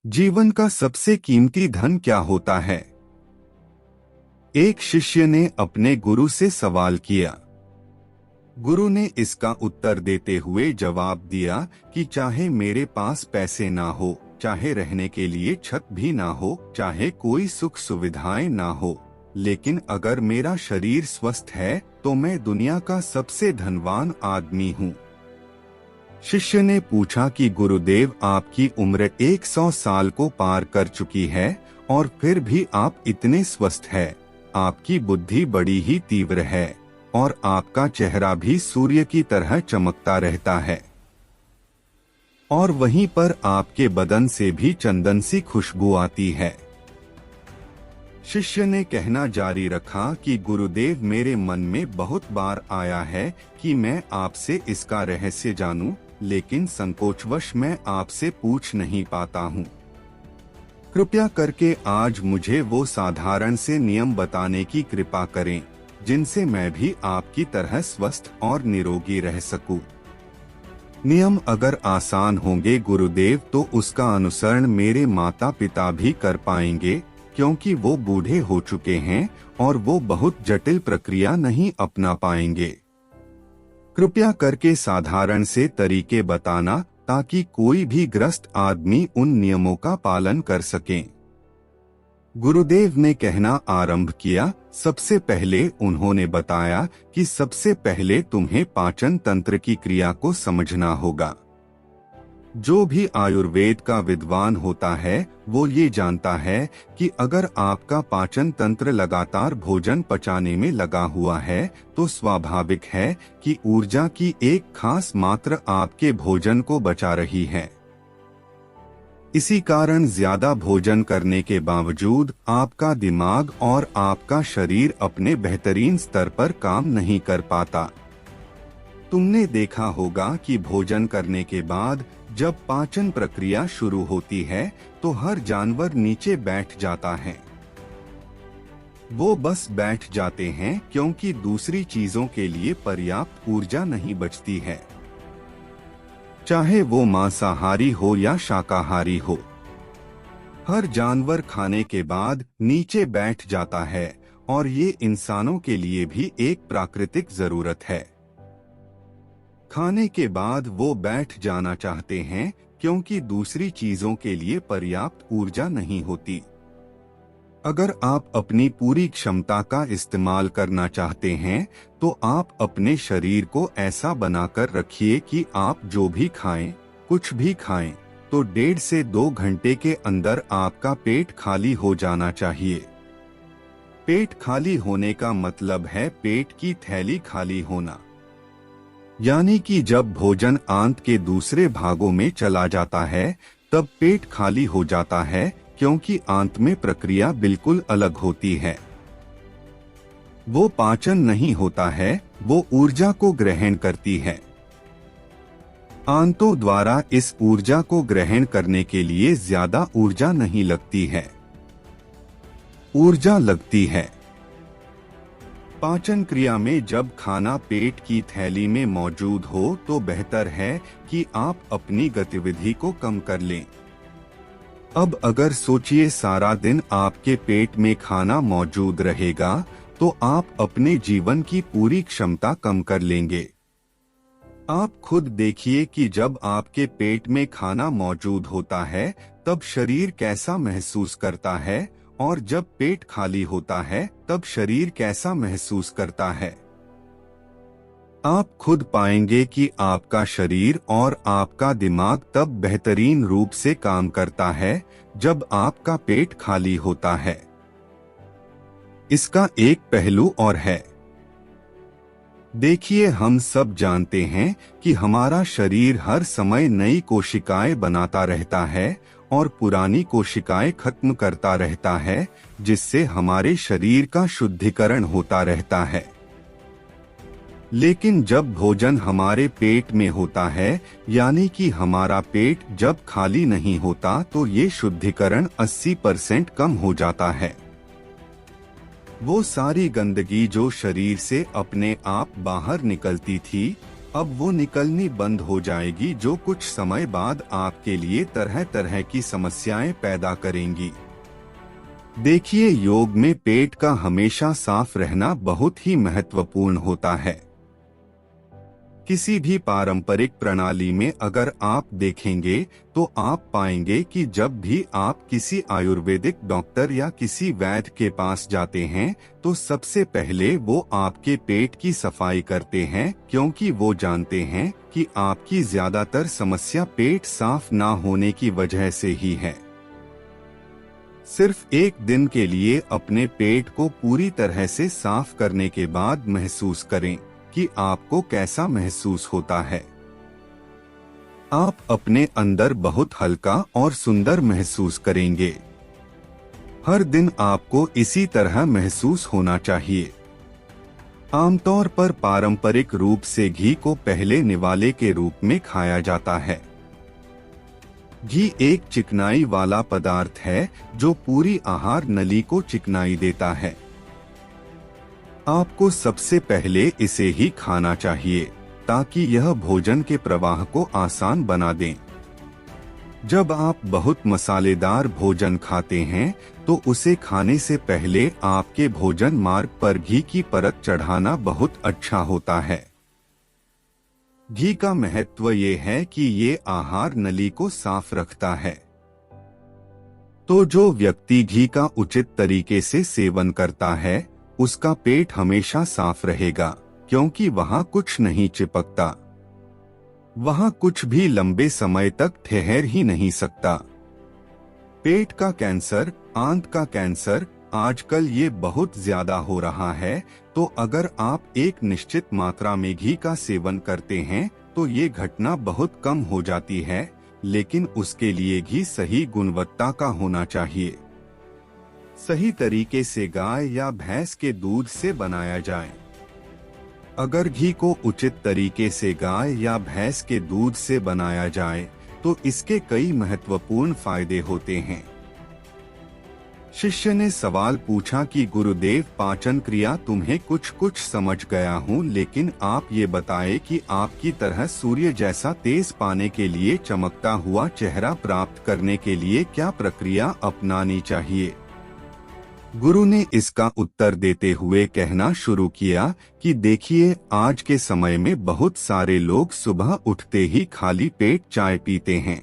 जीवन का सबसे कीमती धन क्या होता है? एक शिष्य ने अपने गुरु से सवाल किया। गुरु ने इसका उत्तर देते हुए जवाब दिया कि चाहे मेरे पास पैसे ना हो, चाहे रहने के लिए छत भी ना हो, चाहे कोई सुख सुविधाएं ना हो, लेकिन अगर मेरा शरीर स्वस्थ है तो मैं दुनिया का सबसे धनवान आदमी हूँ। शिष्य ने पूछा कि गुरुदेव, आपकी उम्र 100 साल को पार कर चुकी है और फिर भी आप इतने स्वस्थ हैं। आपकी बुद्धि बड़ी ही तीव्र है और आपका चेहरा भी सूर्य की तरह चमकता रहता है और वहीं पर आपके बदन से भी चंदन सी खुशबू आती है। शिष्य ने कहना जारी रखा कि गुरुदेव, मेरे मन में बहुत बार आया है कि मैं आपसे इसका रहस्य जानूं, लेकिन संकोचवश मैं आपसे पूछ नहीं पाता हूँ। कृपया करके आज मुझे वो साधारण से नियम बताने की कृपा करें जिनसे मैं भी आपकी तरह स्वस्थ और निरोगी रह सकूं। नियम अगर आसान होंगे गुरुदेव तो उसका अनुसरण मेरे माता पिता भी कर पाएंगे, क्योंकि वो बूढ़े हो चुके हैं और वो बहुत जटिल प्रक्रिया नहीं अपना पाएंगे। कृपया करके साधारण से तरीके बताना ताकि कोई भी ग्रस्त आदमी उन नियमों का पालन कर सके। गुरुदेव ने कहना आरंभ किया। सबसे पहले उन्होंने बताया कि सबसे पहले तुम्हें पाचन तंत्र की क्रिया को समझना होगा। जो भी आयुर्वेद का विद्वान होता है वो ये जानता है कि अगर आपका पाचन तंत्र लगातार भोजन पचाने में लगा हुआ है तो स्वाभाविक है कि ऊर्जा की एक खास मात्रा आपके भोजन को बचा रही है। इसी कारण ज्यादा भोजन करने के बावजूद आपका दिमाग और आपका शरीर अपने बेहतरीन स्तर पर काम नहीं कर पाता। तुमने देखा होगा कि भोजन करने के बाद जब पाचन प्रक्रिया शुरू होती है तो हर जानवर नीचे बैठ जाता है। वो बस बैठ जाते हैं क्योंकि दूसरी चीजों के लिए पर्याप्त ऊर्जा नहीं बचती है, चाहे वो मांसाहारी हो या शाकाहारी हो। हर जानवर खाने के बाद नीचे बैठ जाता है और ये इंसानों के लिए भी एक प्राकृतिक जरूरत है। खाने के बाद वो बैठ जाना चाहते हैं क्योंकि दूसरी चीजों के लिए पर्याप्त ऊर्जा नहीं होती। अगर आप अपनी पूरी क्षमता का इस्तेमाल करना चाहते हैं तो आप अपने शरीर को ऐसा बनाकर रखिए कि आप जो भी खाएं, कुछ भी खाएं, तो 1.5 से 2 घंटे के अंदर आपका पेट खाली हो जाना चाहिए। पेट खाली होने का मतलब है पेट की थैली खाली होना, यानी कि जब भोजन आंत के दूसरे भागों में चला जाता है तब पेट खाली हो जाता है, क्योंकि आंत में प्रक्रिया बिल्कुल अलग होती है। वो पाचन नहीं होता है, वो ऊर्जा को ग्रहण करती है। आंतों द्वारा इस ऊर्जा को ग्रहण करने के लिए ज्यादा ऊर्जा नहीं लगती है, ऊर्जा लगती है पाचन क्रिया में। जब खाना पेट की थैली में मौजूद हो तो बेहतर है कि आप अपनी गतिविधि को कम कर लें। अब अगर सोचिए सारा दिन आपके पेट में खाना मौजूद रहेगा तो आप अपने जीवन की पूरी क्षमता कम कर लेंगे। आप खुद देखिए कि जब आपके पेट में खाना मौजूद होता है तब शरीर कैसा महसूस करता है और जब पेट खाली होता है तब शरीर कैसा महसूस करता है। आप खुद पाएंगे कि आपका शरीर और आपका दिमाग तब बेहतरीन रूप से काम करता है जब आपका पेट खाली होता है। इसका एक पहलू और है। देखिए, हम सब जानते हैं कि हमारा शरीर हर समय नई कोशिकाएं बनाता रहता है और पुरानी कोशिकाएं खत्म करता रहता है, जिससे हमारे शरीर का शुद्धिकरण होता रहता है। लेकिन जब भोजन हमारे पेट में होता है, यानी कि हमारा पेट जब खाली नहीं होता, तो ये शुद्धिकरण 80% कम हो जाता है। वो सारी गंदगी जो शरीर से अपने आप बाहर निकलती थी, अब वो निकलनी बंद हो जाएगी, जो कुछ समय बाद आपके लिए तरह तरह की समस्याएं पैदा करेंगी। देखिए, योग में पेट का हमेशा साफ रहना बहुत ही महत्वपूर्ण होता है। किसी भी पारंपरिक प्रणाली में अगर आप देखेंगे तो आप पाएंगे कि जब भी आप किसी आयुर्वेदिक डॉक्टर या किसी वैद्य के पास जाते हैं तो सबसे पहले वो आपके पेट की सफाई करते हैं, क्योंकि वो जानते हैं कि आपकी ज्यादातर समस्या पेट साफ ना होने की वजह से ही है। सिर्फ एक दिन के लिए अपने पेट को पूरी तरह से साफ करने के बाद महसूस करें कि आपको कैसा महसूस होता है। आप अपने अंदर बहुत हल्का और सुंदर महसूस करेंगे। हर दिन आपको इसी तरह महसूस होना चाहिए। आमतौर पर पारंपरिक रूप से घी को पहले निवाले के रूप में खाया जाता है। घी एक चिकनाई वाला पदार्थ है जो पूरी आहार नली को चिकनाई देता है। आपको सबसे पहले इसे ही खाना चाहिए ताकि यह भोजन के प्रवाह को आसान बना दें। जब आप बहुत मसालेदार भोजन खाते हैं तो उसे खाने से पहले आपके भोजन मार्ग पर घी की परत चढ़ाना बहुत अच्छा होता है। घी का महत्व ये है कि ये आहार नली को साफ रखता है। तो जो व्यक्ति घी का उचित तरीके से सेवन करता है उसका पेट हमेशा साफ रहेगा, क्योंकि वहाँ कुछ नहीं चिपकता। वहाँ कुछ भी लंबे समय तक ठहर ही नहीं सकता। पेट का कैंसर, आंत का कैंसर, आजकल ये बहुत ज्यादा हो रहा है। तो अगर आप एक निश्चित मात्रा में घी का सेवन करते हैं तो ये घटना बहुत कम हो जाती है, लेकिन उसके लिए घी सही गुणवत्ता का होना चाहिए। सही तरीके से गाय या भैंस के दूध से बनाया जाए। अगर घी को उचित तरीके से गाय या भैंस के दूध से बनाया जाए तो इसके कई महत्वपूर्ण फायदे होते हैं। शिष्य ने सवाल पूछा कि गुरुदेव, पाचन क्रिया तुम्हें कुछ समझ गया हूँ, लेकिन आप ये बताएं कि आपकी तरह सूर्य जैसा तेज पाने के लिए, चमकता हुआ चेहरा प्राप्त करने के लिए क्या प्रक्रिया अपनानी चाहिए। गुरु ने इसका उत्तर देते हुए कहना शुरू किया कि देखिए, आज के समय में बहुत सारे लोग सुबह उठते ही खाली पेट चाय पीते हैं।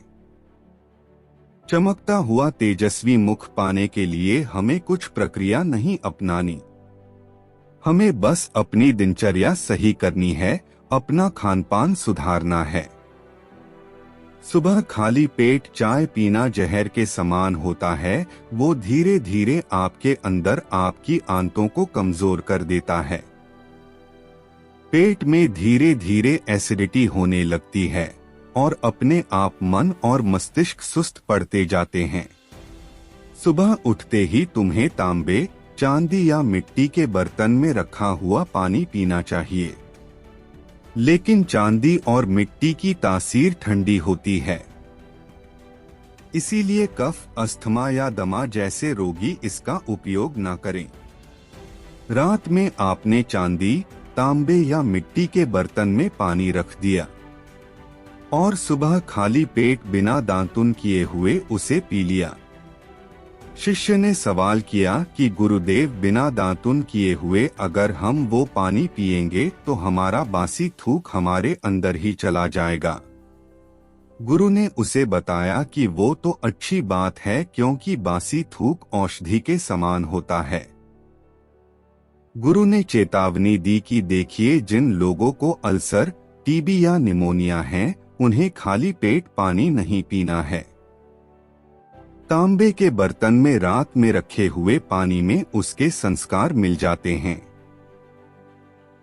चमकता हुआ तेजस्वी मुख पाने के लिए हमें कुछ प्रक्रिया नहीं अपनानी। हमें बस अपनी दिनचर्या सही करनी है, अपना खानपान सुधारना है। सुबह खाली पेट चाय पीना जहर के समान होता है। वो धीरे धीरे आपके अंदर आपकी आंतों को कमजोर कर देता है। पेट में धीरे धीरे एसिडिटी होने लगती है और अपने आप मन और मस्तिष्क सुस्त पड़ते जाते हैं। सुबह उठते ही तुम्हें तांबे, चांदी या मिट्टी के बर्तन में रखा हुआ पानी पीना चाहिए, लेकिन चांदी और मिट्टी की तासीर ठंडी होती है, इसीलिए कफ, अस्थमा या दमा जैसे रोगी इसका उपयोग न करें। रात में आपने चांदी, तांबे या मिट्टी के बर्तन में पानी रख दिया और सुबह खाली पेट बिना दांतुन किए हुए उसे पी लिया। शिष्य ने सवाल किया कि गुरुदेव, बिना दांतुन किए हुए अगर हम वो पानी पिएंगे तो हमारा बासी थूक हमारे अंदर ही चला जाएगा। गुरु ने उसे बताया कि वो तो अच्छी बात है, क्योंकि बासी थूक औषधि के समान होता है। गुरु ने चेतावनी दी कि देखिए, जिन लोगों को अल्सर, टीबी या निमोनिया है उन्हें खाली पेट पानी नहीं पीना है। तांबे के बर्तन में रात में रखे हुए पानी में उसके संस्कार मिल जाते हैं।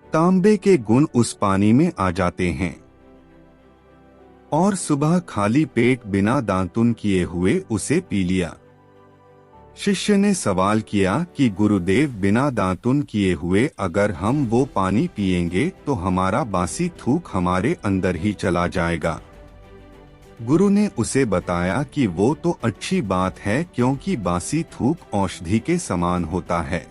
तांबे के गुण उस पानी में आ जाते हैं और सुबह खाली पेट बिना दांतुन किए हुए उसे पी लिया। शिष्य ने सवाल किया कि गुरुदेव, बिना दांतुन किए हुए अगर हम वो पानी पिएंगे तो हमारा बासी थूक हमारे अंदर ही चला जाएगा। गुरु ने उसे बताया कि वो तो अच्छी बात है, क्योंकि बासी थूक औषधि के समान होता है।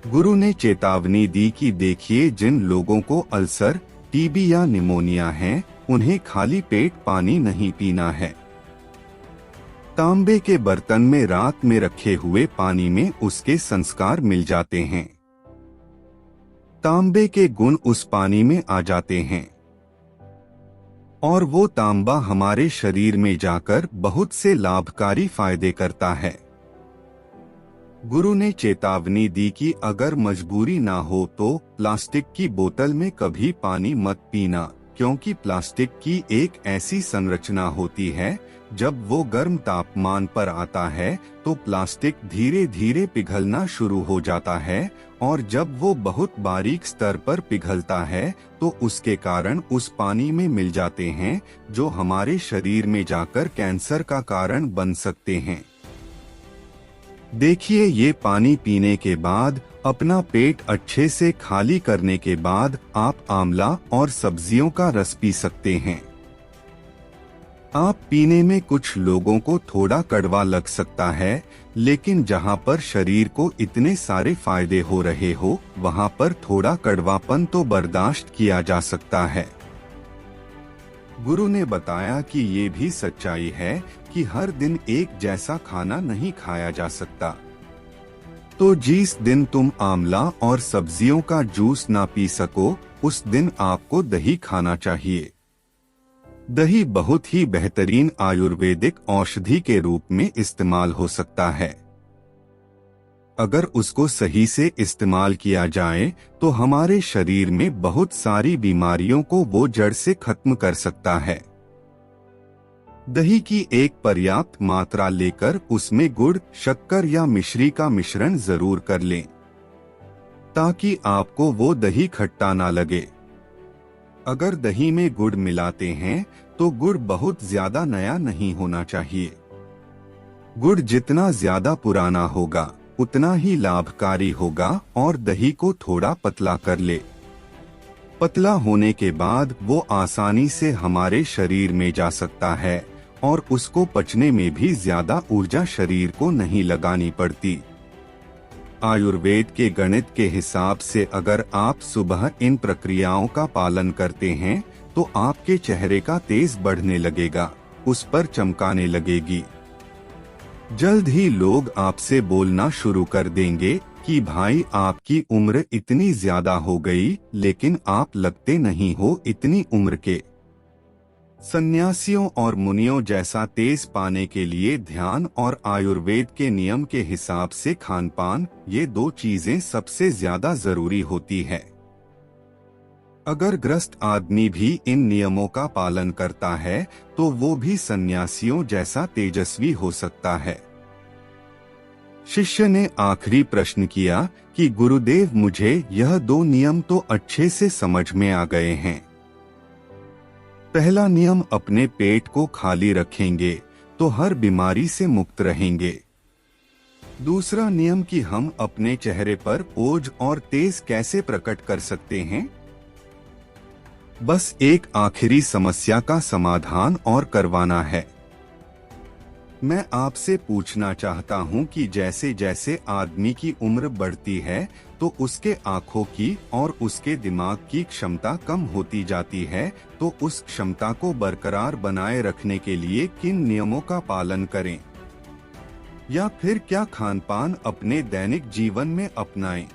गुरु ने चेतावनी दी कि देखिए, जिन लोगों को अल्सर, टीबी या निमोनिया है, उन्हें खाली पेट पानी नहीं पीना है। तांबे के बर्तन में रात में रखे हुए पानी में उसके संस्कार मिल जाते हैं। तांबे के गुण उस पानी में आ जाते हैं और वो तांबा हमारे शरीर में जाकर बहुत से लाभकारी फायदे करता है। गुरु ने चेतावनी दी कि अगर मजबूरी ना हो तो प्लास्टिक की बोतल में कभी पानी मत पीना, क्योंकि प्लास्टिक की एक ऐसी संरचना होती है, जब वो गर्म तापमान पर आता है तो प्लास्टिक धीरे धीरे पिघलना शुरू हो जाता है, और जब वो बहुत बारीक स्तर पर पिघलता है तो उसके कारण उस पानी में मिल जाते हैं, जो हमारे शरीर में जाकर कैंसर का कारण बन सकते हैं। देखिए, ये पानी पीने के बाद, अपना पेट अच्छे से खाली करने के बाद आप आंवला और सब्जियों का रस पी सकते हैं। आप पीने में कुछ लोगों को थोड़ा कड़वा लग सकता है, लेकिन जहां पर शरीर को इतने सारे फायदे हो रहे हो, वहां पर थोड़ा कड़वापन तो बर्दाश्त किया जा सकता है। गुरु ने बताया कि ये भी सच्चाई है कि हर दिन एक जैसा खाना नहीं खाया जा सकता। तो जिस दिन तुम आंवला और सब्जियों का जूस ना पी सको, उस दिन आपको दही खाना चाहिए। दही बहुत ही बेहतरीन आयुर्वेदिक औषधि के रूप में इस्तेमाल हो सकता है। अगर उसको सही से इस्तेमाल किया जाए तो हमारे शरीर में बहुत सारी बीमारियों को वो जड़ से खत्म कर सकता है। दही की एक पर्याप्त मात्रा लेकर उसमें गुड़, शक्कर या मिश्री का मिश्रण जरूर कर लें, ताकि आपको वो दही खट्टा ना लगे। अगर दही में गुड़ मिलाते हैं तो गुड़ बहुत ज्यादा नया नहीं होना चाहिए। गुड़ जितना ज्यादा पुराना होगा उतना ही लाभकारी होगा, और दही को थोड़ा पतला कर ले। पतला होने के बाद वो आसानी से हमारे शरीर में जा सकता है और उसको पचने में भी ज्यादा ऊर्जा शरीर को नहीं लगानी पड़ती। आयुर्वेद के गणित के हिसाब से अगर आप सुबह इन प्रक्रियाओं का पालन करते हैं तो आपके चेहरे का तेज बढ़ने लगेगा, उस पर चमकाने लगेगी। जल्द ही लोग आपसे बोलना शुरू कर देंगे कि भाई, आपकी उम्र इतनी ज्यादा हो गई, लेकिन आप लगते नहीं हो इतनी उम्र के। सन्यासियों और मुनियों जैसा तेज पाने के लिए ध्यान और आयुर्वेद के नियम के हिसाब से खानपान, ये दो चीजें सबसे ज्यादा जरूरी होती है। अगर ग्रस्त आदमी भी इन नियमों का पालन करता है तो वो भी सन्यासियों जैसा तेजस्वी हो सकता है। शिष्य ने आखिरी प्रश्न किया कि गुरुदेव, मुझे यह दो नियम तो अच्छे से समझ में आ गए हैं। पहला नियम, अपने पेट को खाली रखेंगे तो हर बीमारी से मुक्त रहेंगे। दूसरा नियम कि हम अपने चेहरे पर ओज और तेज कैसे प्रकट कर सकते हैं। बस एक आखिरी समस्या का समाधान और करवाना है। मैं आपसे पूछना चाहता हूं कि जैसे जैसे आदमी की उम्र बढ़ती है तो उसके आंखों की और उसके दिमाग की क्षमता कम होती जाती है, तो उस क्षमता को बरकरार बनाए रखने के लिए किन नियमों का पालन करें, या फिर क्या खानपान अपने दैनिक जीवन में अपनाएं।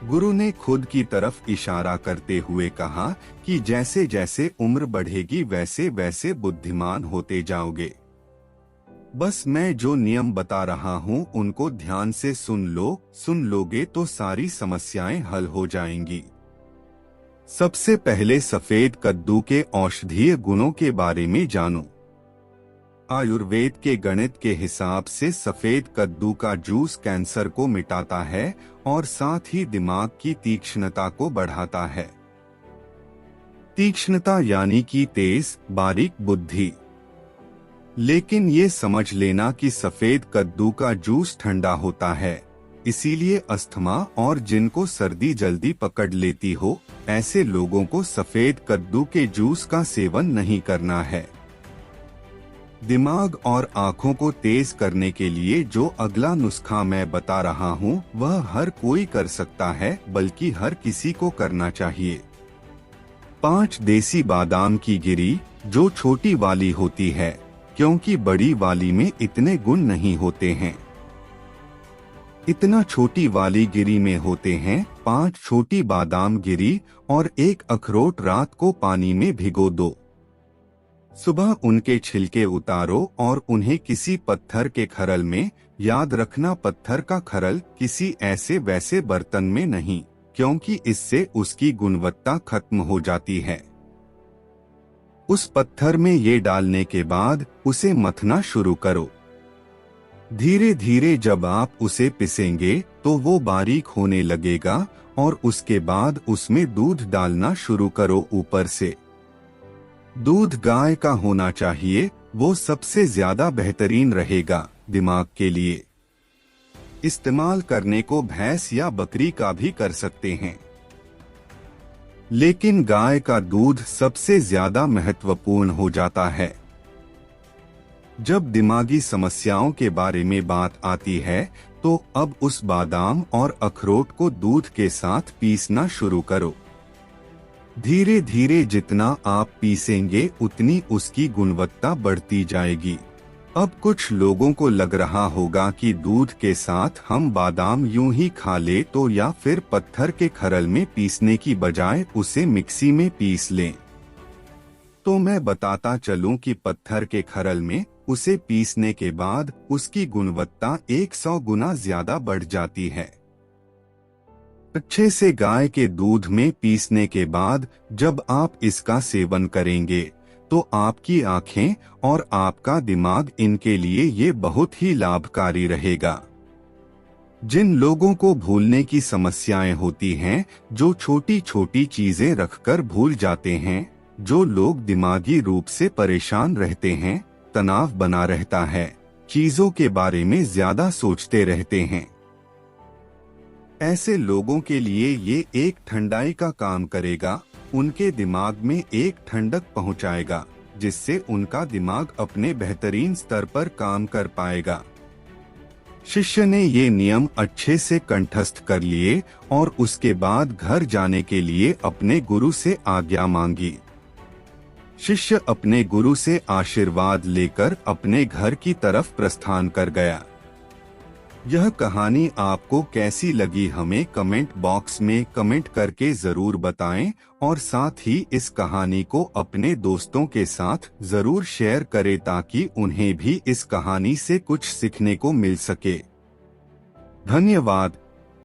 गुरु ने खुद की तरफ इशारा करते हुए कहा कि जैसे जैसे उम्र बढ़ेगी वैसे वैसे बुद्धिमान होते जाओगे। बस मैं जो नियम बता रहा हूँ उनको ध्यान से सुन लोगे तो सारी समस्याएं हल हो जाएंगी। सबसे पहले सफेद कद्दू के औषधीय गुणों के बारे में जानो। आयुर्वेद के गणित के हिसाब से सफेद कद्दू का जूस कैंसर को मिटाता है और साथ ही दिमाग की तीक्ष्णता को बढ़ाता है। तीक्ष्णता यानी कि तेज, बारीक बुद्धि। लेकिन ये समझ लेना कि सफेद कद्दू का जूस ठंडा होता है, इसीलिए अस्थमा और जिनको सर्दी जल्दी पकड़ लेती हो, ऐसे लोगों को सफेद कद्दू के जूस का सेवन नहीं करना है। दिमाग और आँखों को तेज करने के लिए जो अगला नुस्खा मैं बता रहा हूँ वह हर कोई कर सकता है, बल्कि हर किसी को करना चाहिए। 5 देसी बादाम की गिरी, जो छोटी वाली होती है, क्योंकि बड़ी वाली में इतने गुण नहीं होते हैं। इतना छोटी वाली गिरी में होते हैं। 5 छोटी बादाम गिरी और 1 अखरोट रात को पानी में भिगो दो। सुबह उनके छिलके उतारो और उन्हें किसी पत्थर के खरल में, याद रखना पत्थर का खरल किसी ऐसे वैसे बर्तन में नहीं, क्योंकि इससे उसकी गुणवत्ता खत्म हो जाती है। उस पत्थर में ये डालने के बाद उसे मथना शुरू करो। धीरे धीरे जब आप उसे पिसेंगे तो वो बारीक होने लगेगा और उसके बाद उसमें दूध डालना शुरू करो ऊपर से। दूध गाय का होना चाहिए, वो सबसे ज्यादा बेहतरीन रहेगा दिमाग के लिए। इस्तेमाल करने को भैंस या बकरी का भी कर सकते हैं, लेकिन गाय का दूध सबसे ज्यादा महत्वपूर्ण हो जाता है। जब दिमागी समस्याओं के बारे में बात आती है तो अब उस बादाम और अखरोट को दूध के साथ पीसना शुरू करो। धीरे धीरे जितना आप पीसेंगे उतनी उसकी गुणवत्ता बढ़ती जाएगी। अब कुछ लोगों को लग रहा होगा कि दूध के साथ हम बादाम यूं ही खा ले तो, या फिर पत्थर के खरल में पीसने की बजाय उसे मिक्सी में पीस लें। तो मैं बताता चलूं कि पत्थर के खरल में उसे पीसने के बाद उसकी गुणवत्ता 100 गुना ज्यादा बढ़ जाती है। अच्छे से गाय के दूध में पीसने के बाद जब आप इसका सेवन करेंगे तो आपकी आंखें और आपका दिमाग, इनके लिए ये बहुत ही लाभकारी रहेगा। जिन लोगों को भूलने की समस्याएं होती हैं, जो छोटी छोटी चीजें रखकर भूल जाते हैं, जो लोग दिमागी रूप से परेशान रहते हैं, तनाव बना रहता है, चीजों के बारे में ज्यादा सोचते रहते हैं, ऐसे लोगों के लिए ये एक ठंडाई का काम करेगा। उनके दिमाग में एक ठंडक पहुंचाएगा, जिससे उनका दिमाग अपने बेहतरीन स्तर पर काम कर पाएगा। शिष्य ने ये नियम अच्छे से कंठस्थ कर लिए और उसके बाद घर जाने के लिए अपने गुरु से आज्ञा मांगी। शिष्य अपने गुरु से आशीर्वाद लेकर अपने घर की तरफ प्रस्थान कर गया। यह कहानी आपको कैसी लगी हमें कमेंट बॉक्स में कमेंट करके जरूर बताएं और साथ ही इस कहानी को अपने दोस्तों के साथ जरूर शेयर करें ताकि उन्हें भी इस कहानी से कुछ सीखने को मिल सके। धन्यवाद।